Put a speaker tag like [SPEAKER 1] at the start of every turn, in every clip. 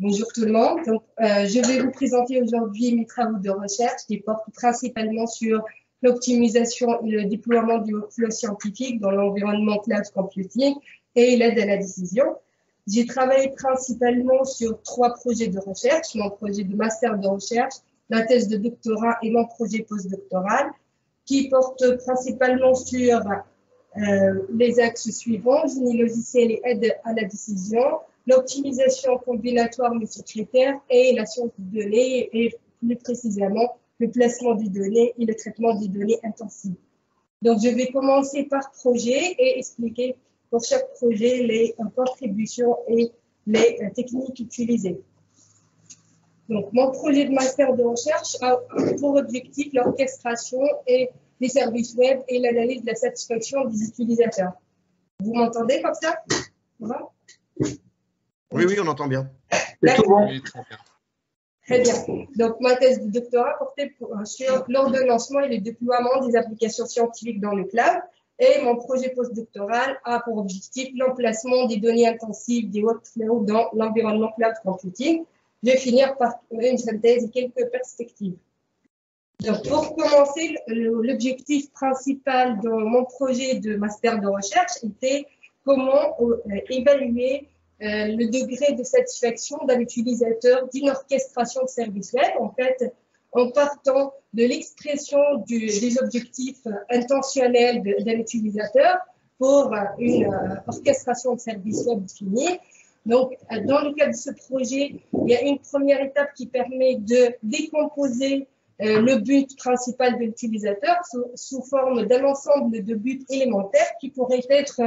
[SPEAKER 1] Bonjour tout le monde. Donc, je vais vous présenter aujourd'hui mes travaux de recherche qui portent principalement sur l'optimisation et le déploiement du workflow scientifique dans l'environnement cloud computing et l'aide à la décision. J'ai travaillé principalement sur 3 projets de recherche, mon projet de master de recherche, la thèse de doctorat et mon projet postdoctoral, qui portent principalement sur les axes suivants, génie logiciel et aide à la décision, l'optimisation combinatoire multicritère et la science des données et plus précisément le placement des données et le traitement des données intensives. Donc, je vais commencer par projet et expliquer pour chaque projet les contributions et les techniques utilisées. Donc, mon projet de master de recherche a pour objectif l'orchestration et des services web et l'analyse de la satisfaction des utilisateurs. Vous m'entendez comme ça?
[SPEAKER 2] Oui, oui, on entend bien.
[SPEAKER 1] D'accord.
[SPEAKER 3] Oui, très bien.
[SPEAKER 1] Très bien. Donc, ma thèse de doctorat portait sur l'ordonnancement et le déploiement des applications scientifiques dans le cloud. Et mon projet postdoctoral a pour objectif l'emplacement des données intensives des workflows dans l'environnement cloud computing. Je vais finir par une synthèse et quelques perspectives. Donc, pour commencer, l'objectif principal de mon projet de master de recherche était comment évaluer le degré de satisfaction d'un utilisateur d'une orchestration de services web, en fait, en partant de l'expression des objectifs intentionnels d'un utilisateur pour une orchestration de services web définie. Donc, dans le cadre de ce projet, il y a une première étape qui permet de décomposer le but principal de l'utilisateur sous forme d'un ensemble de buts élémentaires qui pourraient être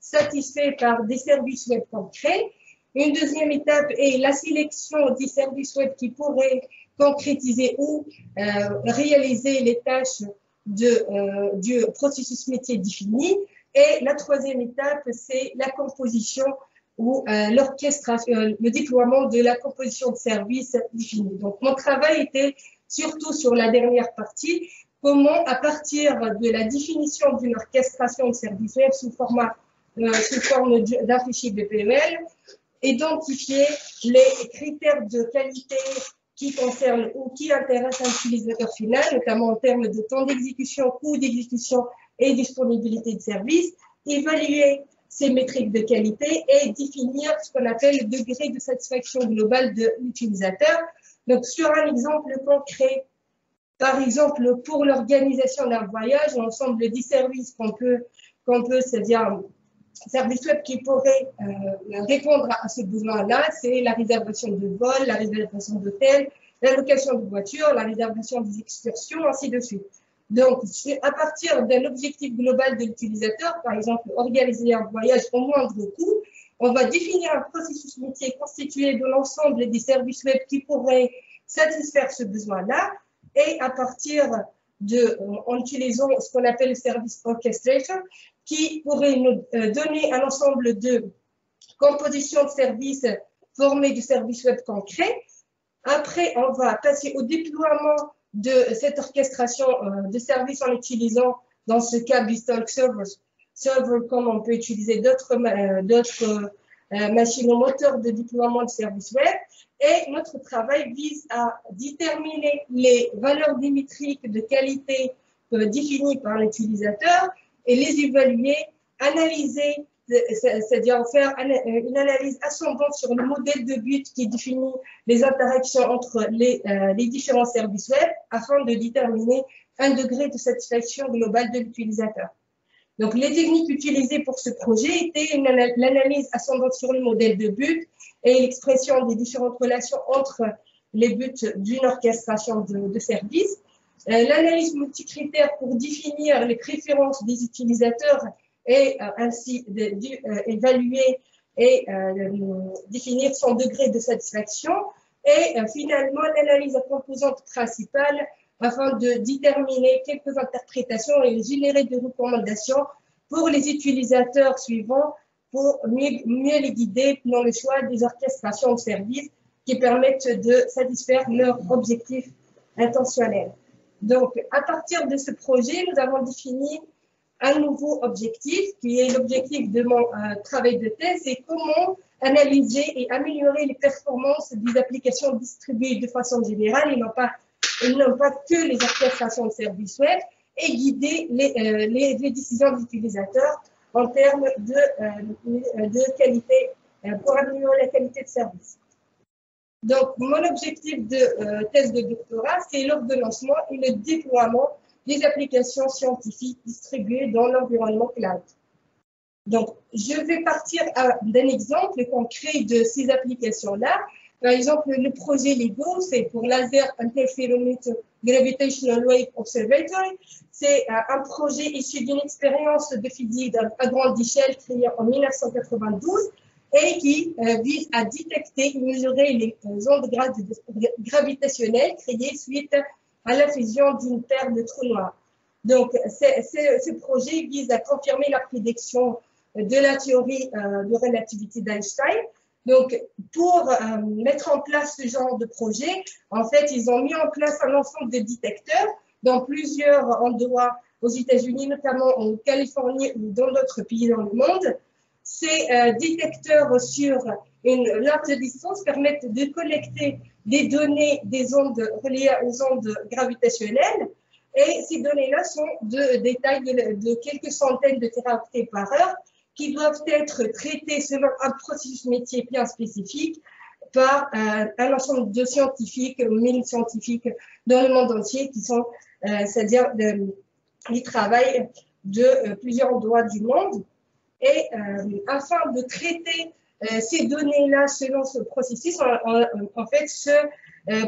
[SPEAKER 1] satisfaits par des services web concrets. Une deuxième étape est la sélection des services web qui pourraient concrétiser ou réaliser les tâches du processus métier défini. Et la troisième étape, c'est la composition ou l'orchestration, le déploiement de la composition de services définis. Donc, mon travail était surtout sur la dernière partie, comment, à partir de la définition d'une orchestration de services web sous forme d'un fichier BPML, identifier les critères de qualité qui concernent ou qui intéressent un utilisateur final, notamment en termes de temps d'exécution, coût d'exécution et disponibilité de service, évaluer ces métriques de qualité et définir ce qu'on appelle le degré de satisfaction globale de l'utilisateur. Donc, sur un exemple concret, par exemple, pour l'organisation d'un voyage, l'ensemble des services qu'on peut c'est-à-dire services web qui pourraient répondre à ce besoin-là, c'est la réservation de vol, la réservation d'hôtel, la location de voiture, la réservation des excursions, ainsi de suite. Donc, à partir d'un objectif global de l'utilisateur, par exemple, organiser un voyage au moindre coût, on va définir un processus métier constitué de l'ensemble des services web qui pourraient satisfaire ce besoin-là. Et à partir en utilisant ce qu'on appelle le service orchestration, qui pourrait nous donner un ensemble de compositions de services formées de services web concrets. Après, on va passer au déploiement de cette orchestration de services en utilisant, dans ce cas, BizTalk Server, comme on peut utiliser d'autres machines ou moteurs de déploiement de services web. Et notre travail vise à déterminer les valeurs démétriques de qualité définies par l'utilisateur et les évaluer, analyser, c'est-à-dire faire une analyse ascendante sur le modèle de but qui définit les interactions entre les différents services web afin de déterminer un degré de satisfaction globale de l'utilisateur. Donc, les techniques utilisées pour ce projet étaient l'analyse ascendante sur le modèle de but et l'expression des différentes relations entre les buts d'une orchestration de services, l'analyse multicritère pour définir les préférences des utilisateurs et ainsi évaluer et définir son degré de satisfaction, et finalement l'analyse à composante principale afin de déterminer quelques interprétations et générer des recommandations pour les utilisateurs suivants pour mieux les guider dans le choix des orchestrations de services qui permettent de satisfaire leurs objectifs intentionnels. Donc, à partir de ce projet, nous avons défini un nouveau objectif qui est l'objectif de mon travail de thèse, c'est comment analyser et améliorer les performances des applications distribuées de façon générale et non pas que les applications de services web, et guider les décisions des utilisateurs en termes de qualité, pour améliorer la qualité de service. Donc, mon objectif de thèse de doctorat, c'est l'ordonnancement et le déploiement des applications scientifiques distribuées dans l'environnement cloud. Donc, je vais partir d'un exemple concret de ces applications-là. Par exemple, le projet LIGO, c'est pour Laser Interferometer Gravitational Wave Observatory. C'est un projet issu d'une expérience de physique à grande échelle créée en 1992 et qui vise à détecter et mesurer les ondes gravitationnelles créées suite à la fusion d'une paire de trous noirs. Donc, ce projet vise à confirmer la prédiction de la théorie de relativité d'Einstein. Donc, pour mettre en place ce genre de projet, en fait, ils ont mis en place un ensemble de détecteurs dans plusieurs endroits aux États-Unis, notamment en Californie ou dans d'autres pays dans le monde. Ces détecteurs sur une large distance permettent de collecter des données des ondes reliées aux ondes gravitationnelles. Et ces données-là sont des tailles de quelques centaines de téraoctets par heure qui doivent être traitées selon un processus métier bien spécifique par un ensemble de scientifiques, 1000 scientifiques dans le monde entier qui sont, c'est-à-dire, ils travaillent de plusieurs endroits du monde. Et afin de traiter ces données-là selon ce processus, en fait, ce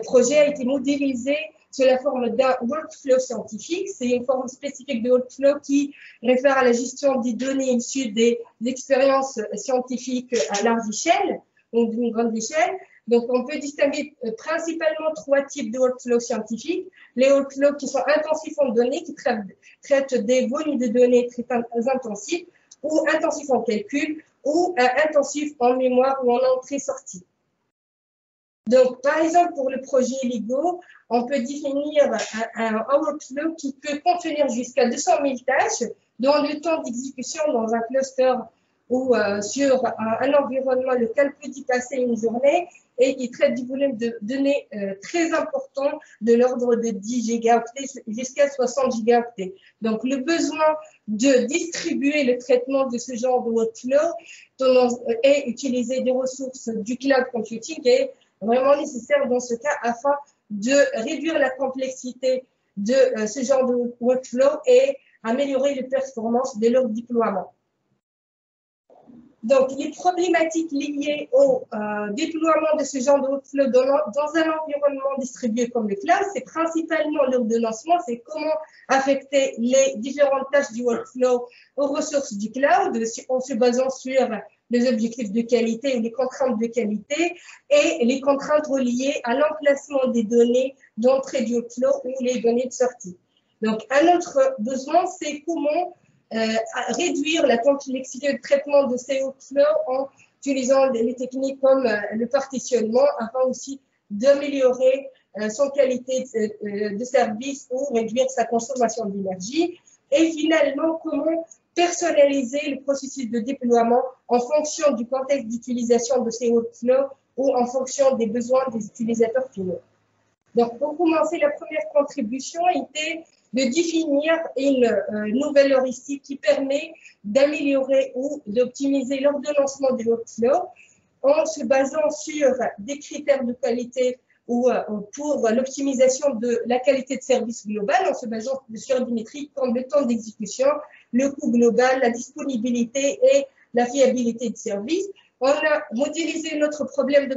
[SPEAKER 1] projet a été modélisé sous la forme d'un workflow scientifique. C'est une forme spécifique de workflow qui réfère à la gestion des données issues des expériences scientifiques à large échelle, donc d'une grande échelle. Donc, on peut distinguer principalement 3 types de workflows scientifiques. Les workflows qui sont intensifs en données, qui traitent des volumes de données très intensifs, ou intensifs en calcul, ou intensifs en mémoire ou en entrée-sortie. Donc, par exemple, pour le projet LIGO, on peut définir un workflow qui peut contenir jusqu'à 200 000 tâches, dont le temps d'exécution dans un cluster ou sur un environnement local peut dépasser une journée et qui traite du volume de données très important de l'ordre de 10 gigaoctets jusqu'à 60 gigaoctets. Donc, le besoin de distribuer le traitement de ce genre de workflow et utiliser des ressources du cloud computing est vraiment nécessaire dans ce cas afin de réduire la complexité de ce genre de workflow et améliorer les performances de leur déploiement. Donc, les problématiques liées au déploiement de ce genre de workflow dans un environnement distribué comme le cloud, c'est principalement l'ordonnancement, c'est comment affecter les différentes tâches du workflow aux ressources du cloud en se basant sur les objectifs de qualité ou les contraintes de qualité et les contraintes reliées à l'emplacement des données d'entrée du workflow ou les données de sortie. Donc, un autre besoin, c'est comment réduire la complexité de traitement de ces workflows en utilisant des techniques comme le partitionnement afin aussi d'améliorer son qualité de service ou réduire sa consommation d'énergie. Et finalement, comment personnaliser le processus de déploiement en fonction du contexte d'utilisation de ces workflows ou en fonction des besoins des utilisateurs finaux. Donc, pour commencer, la première contribution était de définir une nouvelle heuristique qui permet d'améliorer ou d'optimiser l'ordonnancement des workflows en se basant sur des critères de qualité ou pour l'optimisation de la qualité de service global, en se basant sur des métriques comme le temps d'exécution, le coût global, la disponibilité et la fiabilité de service. On a modélisé notre problème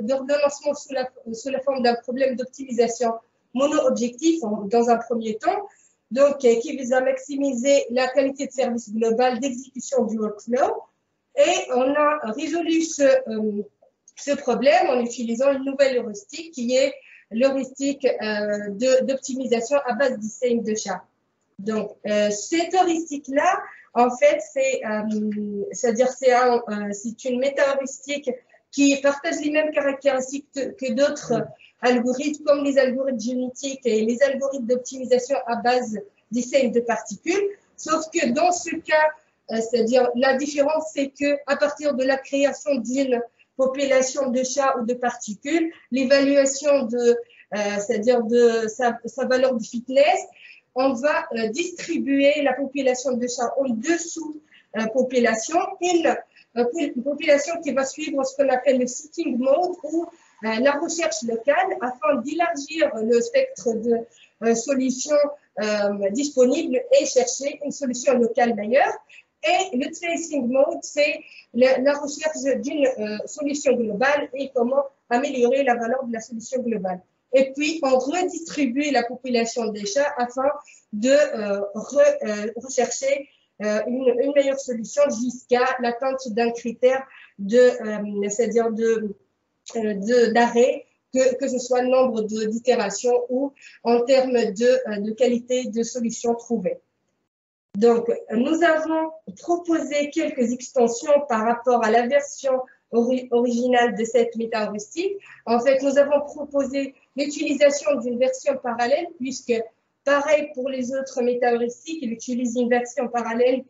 [SPEAKER 1] d'ordonnancement sous la forme d'un problème d'optimisation mono-objectif dans un premier temps, donc qui vise à maximiser la qualité de service global d'exécution du workflow. Et on a résolu ce problème en utilisant une nouvelle heuristique qui est l'heuristique d'optimisation à base d'ICM de chat. Donc, cette heuristique-là, en fait, c'est une méta-heuristique qui partage les mêmes caractéristiques que d'autres algorithmes, comme les algorithmes génétiques et les algorithmes d'optimisation à base d'ICM de particules, sauf que dans ce cas, c'est-à-dire la différence, c'est que à partir de la création d'une population de chats ou de particules, l'évaluation de, c'est-à-dire de sa valeur de fitness, on va distribuer la population de chats en dessous population, une population qui va suivre ce qu'on appelle le seeking mode ou la recherche locale afin d'élargir le spectre de solutions disponibles et chercher une solution locale meilleure. Et le tracing mode, c'est la recherche d'une solution globale et comment améliorer la valeur de la solution globale. Et puis, on redistribue la population des chats afin de rechercher une meilleure solution jusqu'à l'atteinte d'un critère c'est-à-dire d'arrêt, que ce soit le nombre d'itérations ou en termes de qualité de solution trouvée. Donc, nous avons proposé quelques extensions par rapport à la version originale de cette méta-heuristique. En fait, nous avons proposé l'utilisation d'une version parallèle, puisque, pareil pour les autres méta-heuristiques, il utilise une version parallèle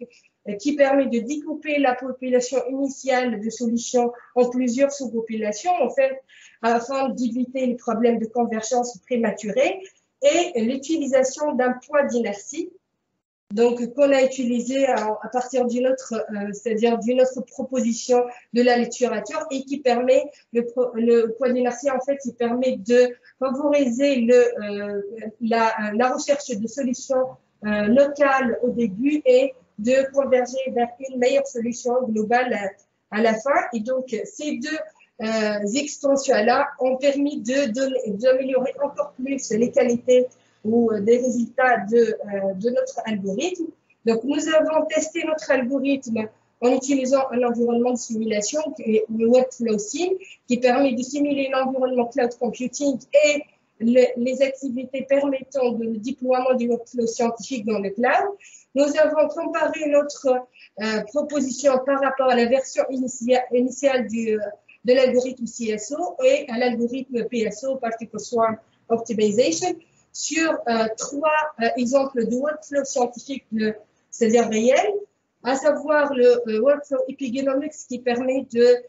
[SPEAKER 1] qui permet de découper la population initiale de solutions en plusieurs sous-populations, en fait, afin d'éviter les problèmes de convergence prématurée, et l'utilisation d'un point d'inertie, donc qu'on a utilisé à partir d'une autre, c'est-à-dire d'une autre proposition de la littérature et qui permet, le point d'inertie, en fait, il permet de favoriser la recherche de solutions locales au début et de converger vers une meilleure solution globale à la fin. Et donc, ces deux extensions-là ont permis d'améliorer encore plus les qualités ou des résultats de notre algorithme. Donc, nous avons testé notre algorithme en utilisant un environnement de simulation, le Webflow Sim, qui permet de simuler l'environnement cloud computing et les activités permettant le déploiement du workflow scientifique dans le cloud. Nous avons comparé notre proposition par rapport à la version initiale de l'algorithme CSO et à l'algorithme PSO, Particle Swarm Optimization, sur trois exemples de workflow scientifiques, c'est-à-dire réels, à savoir le workflow epigenomics qui permet de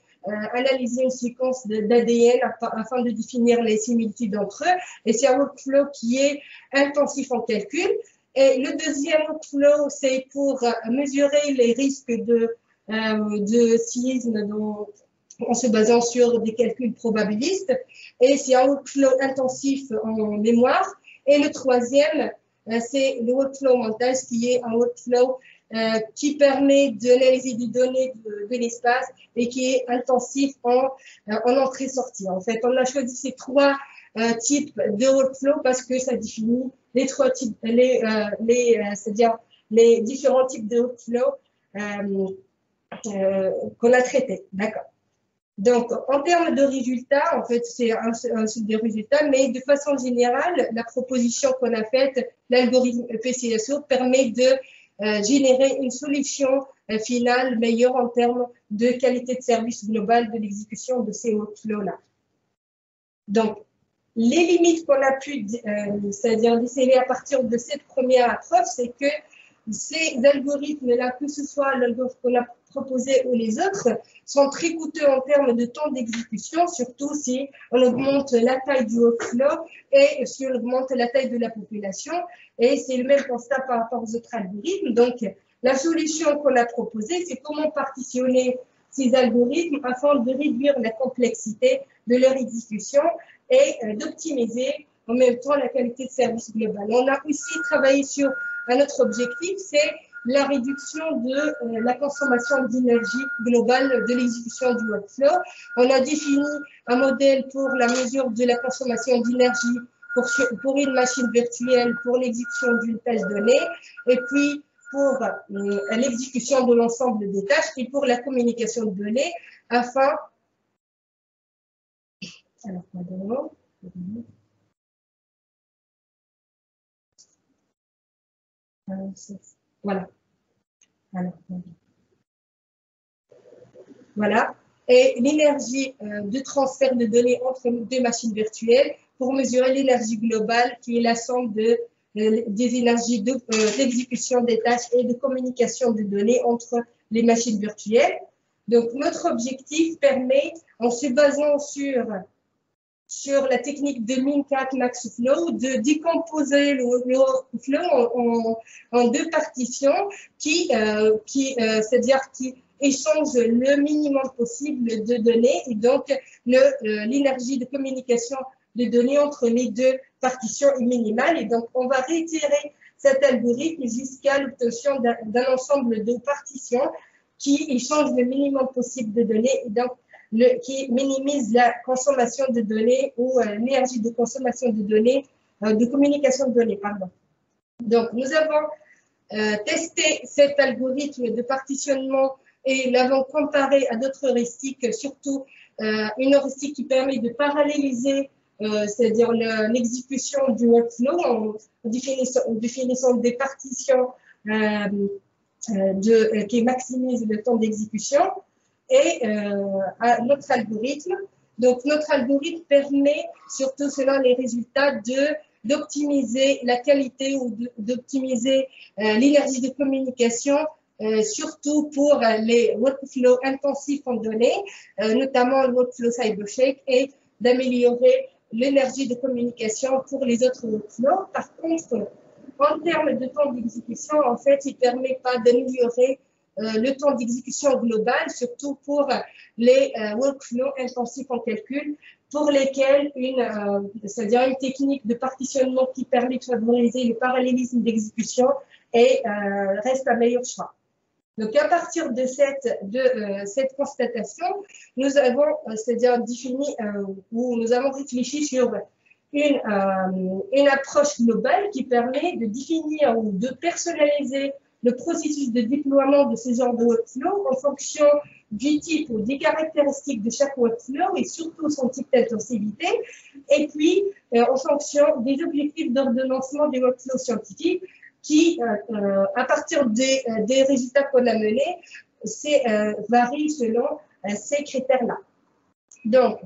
[SPEAKER 1] analyser une séquence d'ADN afin de définir les similitudes entre eux. Et c'est un workflow qui est intensif en calcul. Et le deuxième workflow, c'est pour mesurer les risques de séisme en se basant sur des calculs probabilistes. Et c'est un workflow intensif en mémoire. Et le troisième, c'est le workflow montage, qui est un workflow qui permet d'analyser des données de l'espace et qui est intensif en entrée-sortie. En fait, on a choisi ces trois types de workflow parce que ça définit les trois types, c'est-à-dire les différents types de workflow qu'on a traités. D'accord. Donc, en termes de résultats, en fait, c'est un type de résultats, mais de façon générale, la proposition qu'on a faite, l'algorithme PCSO, permet de générer une solution finale meilleure en termes de qualité de service global de l'exécution de ces workflows-là. Donc, les limites qu'on a pu, c'est-à-dire déceler à partir de cette première approche, c'est que ces algorithmes-là, que ce soit l'algorithme qu'on a proposé ou les autres, sont très coûteux en termes de temps d'exécution, surtout si on augmente la taille du workflow et si on augmente la taille de la population. Et c'est le même constat par rapport aux autres algorithmes. Donc, la solution qu'on a proposée, c'est comment partitionner ces algorithmes afin de réduire la complexité de leur exécution et d'optimiser en même temps la qualité de service global. On a aussi travaillé sur un autre objectif, c'est la réduction de la consommation d'énergie globale de l'exécution du workflow. On a défini un modèle pour la mesure de la consommation d'énergie pour une machine virtuelle pour l'exécution d'une tâche donnée, et puis pour l'exécution de l'ensemble des tâches et pour la communication de données afin... Alors, pardon. Voilà. Alors, voilà. Et l'énergie de transfert de données entre deux machines virtuelles pour mesurer l'énergie globale qui est la somme de des énergies d'exécution des tâches et de communication de données entre les machines virtuelles. Donc, notre objectif permet, en se basant sur la technique de Min-4 Max-Flow, de décomposer le workflow en deux partitions c'est-à-dire qui échangent le minimum possible de données et donc l'énergie de communication de données entre les deux partitions est minimale. Et donc, on va réitérer cet algorithme jusqu'à l'obtention d'un ensemble de partitions qui échangent le minimum possible de données et donc qui minimise la consommation de données ou l'énergie de consommation de données, de communication de données, pardon. Donc, nous avons testé cet algorithme de partitionnement et l'avons comparé à d'autres heuristiques, surtout une heuristique qui permet de paralléliser, c'est-à-dire l'exécution du workflow en définissant des partitions qui maximisent le temps d'exécution. Et à notre algorithme. Donc, notre algorithme permet, surtout selon les résultats, d'optimiser la qualité ou d'optimiser l'énergie de communication, surtout pour les workflows intensifs en données, notamment le workflow CyberShake, et d'améliorer l'énergie de communication pour les autres workflows. Par contre, en termes de temps d'exécution, en fait, il ne permet pas d'améliorer le temps d'exécution global, surtout pour les workflows intensifs en calcul, pour lesquels c'est-à-dire une technique de partitionnement qui permet de favoriser le parallélisme d'exécution reste un meilleur choix. Donc, à partir de cette constatation, nous avons, c'est-à-dire défini ou nous avons réfléchi sur une approche globale qui permet de définir ou de personnaliser le processus de déploiement de ce genre de workflow en fonction du type ou des caractéristiques de chaque workflow et surtout son type d'intensivité, et puis en fonction des objectifs d'ordonnancement des workflows scientifiques qui, à partir des résultats qu'on a menés, varient selon ces critères-là. Donc,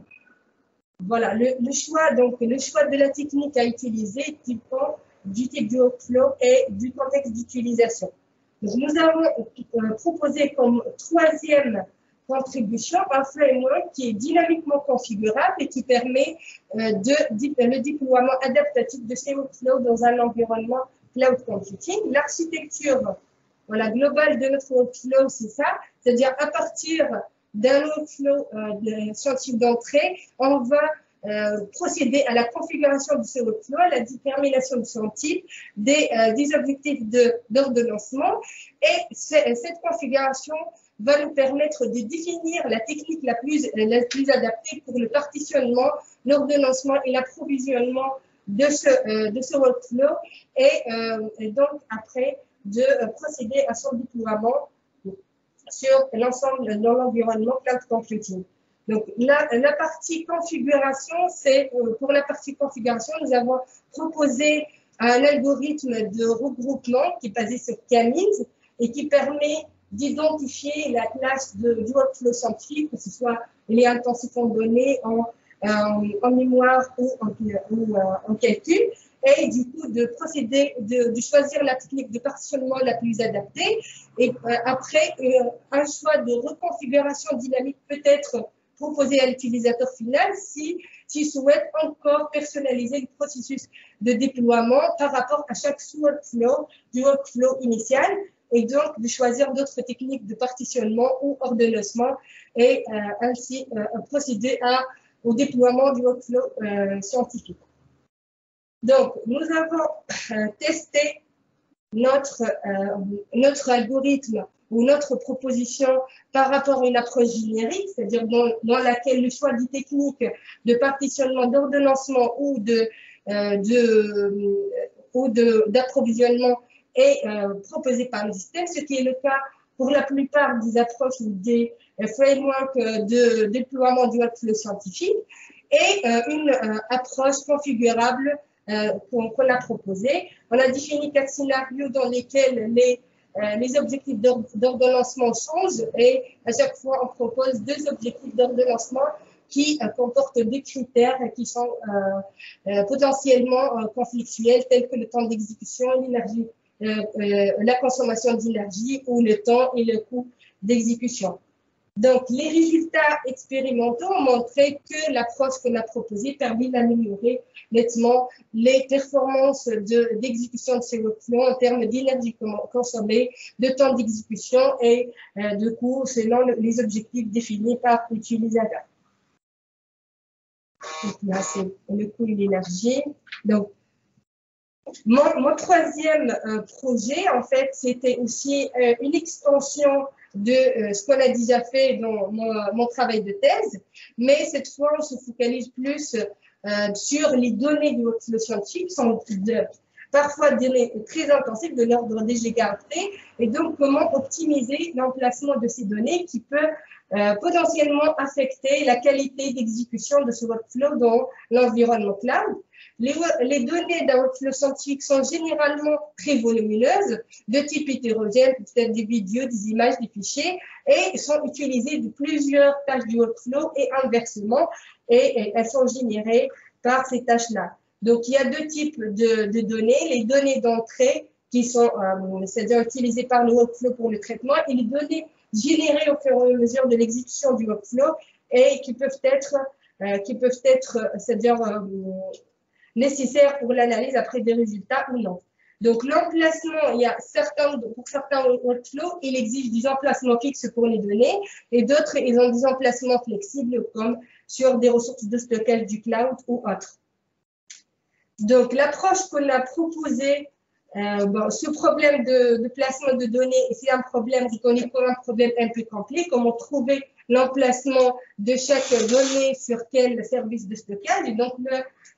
[SPEAKER 1] voilà, le choix de la technique à utiliser dépend du type du workflow et du contexte d'utilisation. Nous avons proposé comme troisième contribution un framework qui est dynamiquement configurable et qui permet le déploiement adaptatif de ces workflows dans un environnement cloud computing. L'architecture globale de notre workflow, c'est ça, c'est-à-dire à partir d'un workflow scientifique d'entrée, on va procéder à la configuration de ce workflow, à la détermination de son type, des objectifs d'ordonnancement. Et cette configuration va nous permettre de définir la technique la plus adaptée pour le partitionnement, l'ordonnancement et l'approvisionnement de ce workflow et donc après de procéder à son déploiement sur l'ensemble de l'environnement cloud computing. Donc, la partie configuration, pour la partie configuration, nous avons proposé un algorithme de regroupement qui est basé sur K-means et qui permet d'identifier la classe du workflow scientifique, que ce soit les intensifs en données, en mémoire ou en calcul, et du coup de procéder, de choisir la technique de partitionnement la plus adaptée. Et après, un choix de reconfiguration dynamique peut être proposé à l'utilisateur final s'il souhaite encore personnaliser le processus de déploiement par rapport à chaque sous-workflow du workflow initial et donc de choisir d'autres techniques de partitionnement ou ordonnancement et ainsi procéder au déploiement du workflow scientifique. Donc, nous avons testé notre algorithme ou notre proposition par rapport à une approche générique, c'est-à-dire dans laquelle le choix des techniques de partitionnement, d'ordonnancement ou d'approvisionnement est proposé par le système, ce qui est le cas pour la plupart des approches ou des frameworks de déploiement du workflow scientifique, et une approche configurable qu'on a proposée. On a défini 4 scénarios dans lesquels les objectifs d'ordonnancement changent et à chaque fois on propose 2 objectifs d'ordonnancement qui comporte des critères qui sont potentiellement conflictuels, tels que le temps d'exécution, l'énergie, la consommation d'énergie ou le temps et le coût d'exécution. Donc, les résultats expérimentaux ont montré que l'approche qu'on a proposée permet d'améliorer nettement les performances d'exécution de ces workflows en termes d'énergie consommée, de temps d'exécution et de coût selon les objectifs définis par l'utilisateur. Donc là, c'est le coût et l'énergie. Donc, mon troisième projet, en fait, c'était aussi une extension de ce qu'on a déjà fait dans mon travail de thèse, mais cette fois, on se focalise plus sur les données du workflow scientifique, qui sont parfois des données très intensives de l'ordre des gigaoctets, et donc comment optimiser l'emplacement de ces données qui peut potentiellement affecter la qualité d'exécution de ce workflow dans l'environnement cloud. Les données d'un workflow scientifique sont généralement très volumineuses, de type hétérogène, peut-être des vidéos, des images, des fichiers, et sont utilisées de plusieurs tâches du workflow et inversement, et elles sont générées par ces tâches-là. Donc, il y a deux types de données, les données d'entrée qui sont, c'est-à-dire utilisées par le workflow pour le traitement, et les données générées au fur et à mesure de l'exécution du workflow et qui peuvent être, c'est-à-dire nécessaires pour l'analyse après des résultats ou non. Donc, l'emplacement, il y a pour certains workflows, il existe des emplacements fixes pour les données et d'autres, ils ont des emplacements flexibles comme sur des ressources de stockage du cloud ou autres. Donc, l'approche qu'on a proposée, ce problème de placement de données, c'est un problème reconnu comme un problème un peu complet, comment trouver l'emplacement de chaque donnée sur quel service de stockage. Et donc,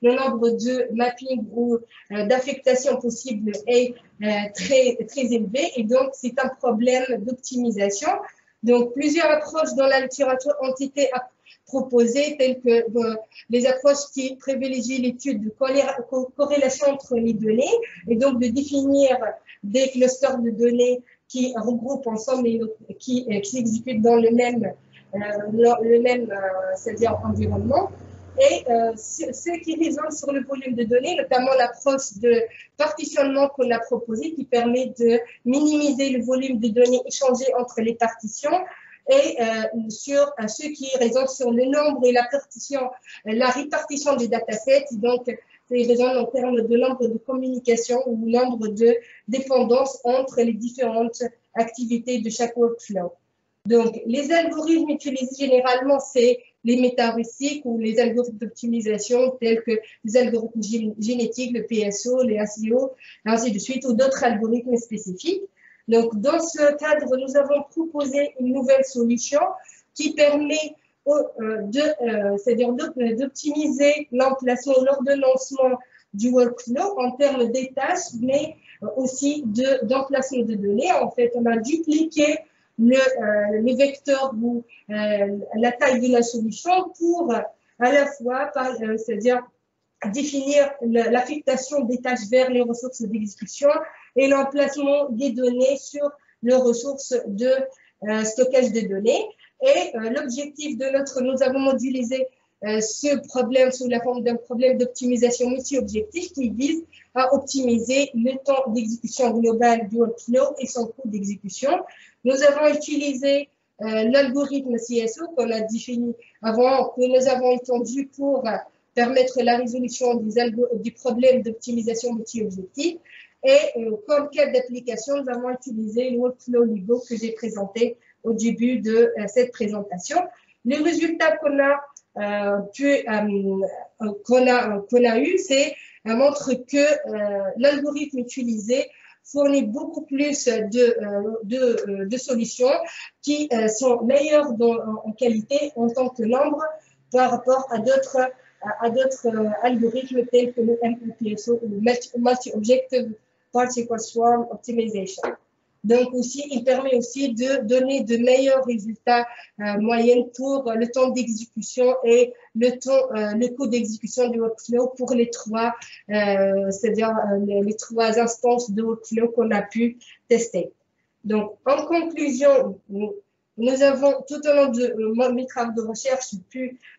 [SPEAKER 1] le nombre de mapping ou d'affectation possible est très élevé. Et donc, c'est un problème d'optimisation. Donc, plusieurs approches dans la littérature ont été proposées, telles que les approches qui privilégient l'étude de corrélation entre les données, et donc de définir des clusters de données qui regroupent ensemble et qui s'exécutent dans le même c'est-à-dire environnement. Et ce qui résonne sur le volume de données, notamment l'approche de partitionnement qu'on a proposée, qui permet de minimiser le volume de données échangées entre les partitions, et sur ce qui résonne sur le nombre et la répartition des datasets. Donc, c'est résonne en termes de nombre de communications ou nombre de dépendances entre les différentes activités de chaque workflow. Donc, les algorithmes utilisés généralement, c'est les métaheuristiques ou les algorithmes d'optimisation tels que les algorithmes génétiques, le PSO, les ASIO, ainsi de suite, ou d'autres algorithmes spécifiques. Donc, dans ce cadre, nous avons proposé une nouvelle solution qui permet c'est-à-dire d'optimiser l'emplacement ou l'ordonnancement du workflow en termes des tâches, mais aussi d'emplacement de données. En fait, on a dupliqué les vecteurs ou la taille de la solution pour à la fois, c'est-à-dire définir l'affectation des tâches vers les ressources d'exécution et l'emplacement des données sur les ressources de stockage de données. Et l'objectif nous avons modélisé ce problème sous la forme d'un problème d'optimisation multi-objectif qui vise à optimiser le temps d'exécution global du workflow et son coût d'exécution. Nous avons utilisé l'algorithme CSO qu'on a défini avant, que nous avons étendu pour permettre la résolution des problèmes d'optimisation multi-objectif. Et comme cas d'application, nous avons utilisé le workflow Lego que j'ai présenté au début de cette présentation. Les résultats qu'on a eu, c'est montre que l'algorithme utilisé fournit beaucoup plus de solutions qui sont meilleures en qualité en tant que nombre par rapport à d'autres algorithmes tels que le MPSO ou Multi-Objective Particle Swarm Optimization. Donc aussi, il permet aussi de donner de meilleurs résultats moyens pour le temps d'exécution et le coût d'exécution du workflow pour les c'est-à-dire les 3 instances de workflow qu'on a pu tester. Donc, en conclusion, nous avons, tout au long de mes travaux de recherche,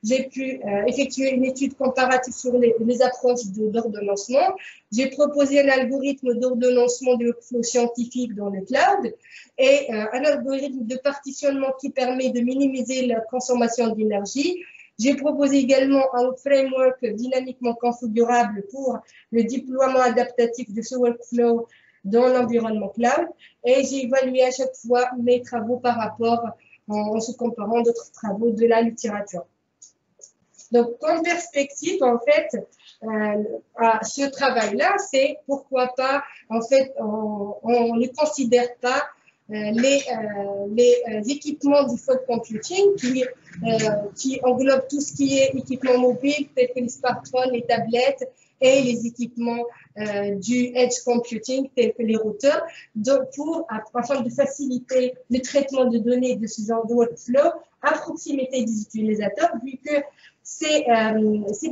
[SPEAKER 1] j'ai pu effectuer une étude comparative sur les approches d'ordonnancement. J'ai proposé un algorithme d'ordonnancement de workflow scientifique dans le cloud et un algorithme de partitionnement qui permet de minimiser la consommation d'énergie. J'ai proposé également un framework dynamiquement configurable pour le déploiement adaptatif de ce workflow dans l'environnement cloud et j'ai évalué à chaque fois mes travaux par rapport en se comparant d'autres travaux de la littérature. Donc, en perspective, en fait, à ce travail-là, c'est pourquoi pas, en fait, on ne considère pas les équipements du fog computing qui englobent tout ce qui est équipement mobile, tels que les smartphones, les tablettes, et les équipements du edge computing tels que les routeurs, afin de faciliter le traitement de données de ce genre de workflow à proximité des utilisateurs, vu que ces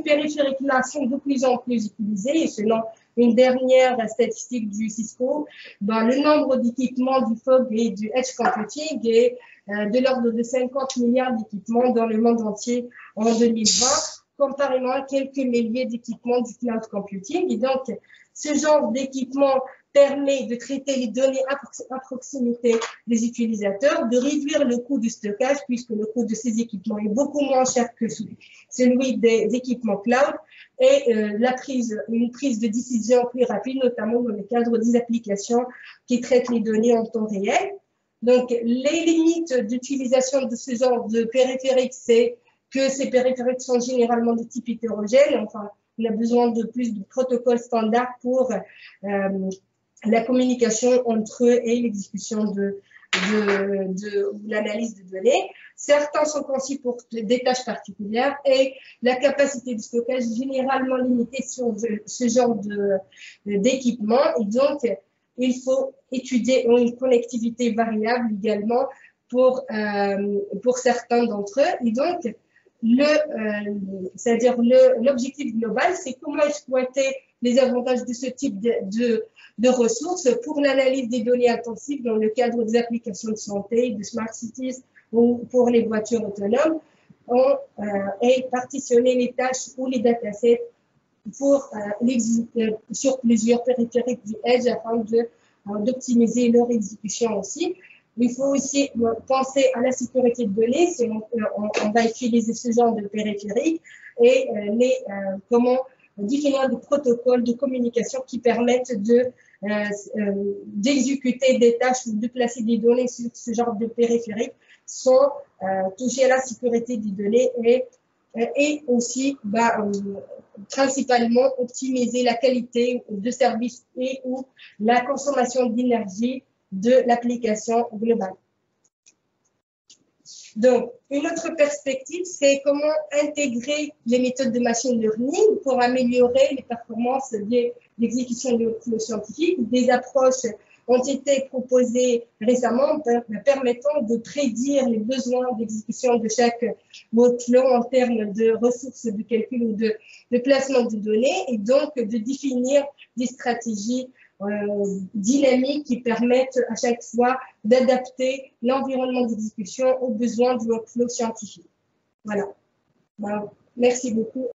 [SPEAKER 1] périphériques-là sont de plus en plus utilisés et selon une dernière statistique du Cisco, le nombre d'équipements du fog et du edge computing est de l'ordre de 50 milliards d'équipements dans le monde entier en 2020. Comparément à quelques milliers d'équipements du cloud computing. Et donc, ce genre d'équipement permet de traiter les données à proximité des utilisateurs, de réduire le coût du stockage, puisque le coût de ces équipements est beaucoup moins cher que celui des équipements cloud, et une prise de décision plus rapide, notamment dans le cadre des applications qui traitent les données en temps réel. Donc, les limites d'utilisation de ce genre de périphériques, c'est que ces périphériques sont généralement de type hétérogène. Enfin, on a besoin de plus de protocoles standards pour la communication entre eux et l'exécution de l'analyse de données. Certains sont conçus pour des tâches particulières et la capacité de stockage est généralement limitée sur ce genre d'équipement. Et donc, il faut étudier une connectivité variable également pour certains d'entre eux. Et donc, c'est-à-dire l'objectif global, c'est comment exploiter les avantages de ce type de ressources pour l'analyse des données intensives dans le cadre des applications de santé, de smart cities ou pour les voitures autonomes, et partitionner les tâches ou les datasets sur plusieurs périphériques du Edge afin d'optimiser leur exécution aussi. Il faut aussi penser à la sécurité de données si on va utiliser ce genre de périphérique et comment définir des protocoles de communication qui permettent d'exécuter des tâches ou de placer des données sur ce genre de périphérique sans toucher à la sécurité des données et aussi principalement optimiser la qualité de service et ou la consommation d'énergie de l'application globale. Donc, une autre perspective, c'est comment intégrer les méthodes de machine learning pour améliorer les performances d'exécution de workflows scientifiques. Des approches ont été proposées récemment permettant de prédire les besoins d'exécution de chaque workflow en termes de ressources de calcul ou de placement de données et donc de définir des stratégies dynamiques qui permettent à chaque fois d'adapter l'environnement d'exécution aux besoins du workflow scientifique. Voilà. Merci beaucoup.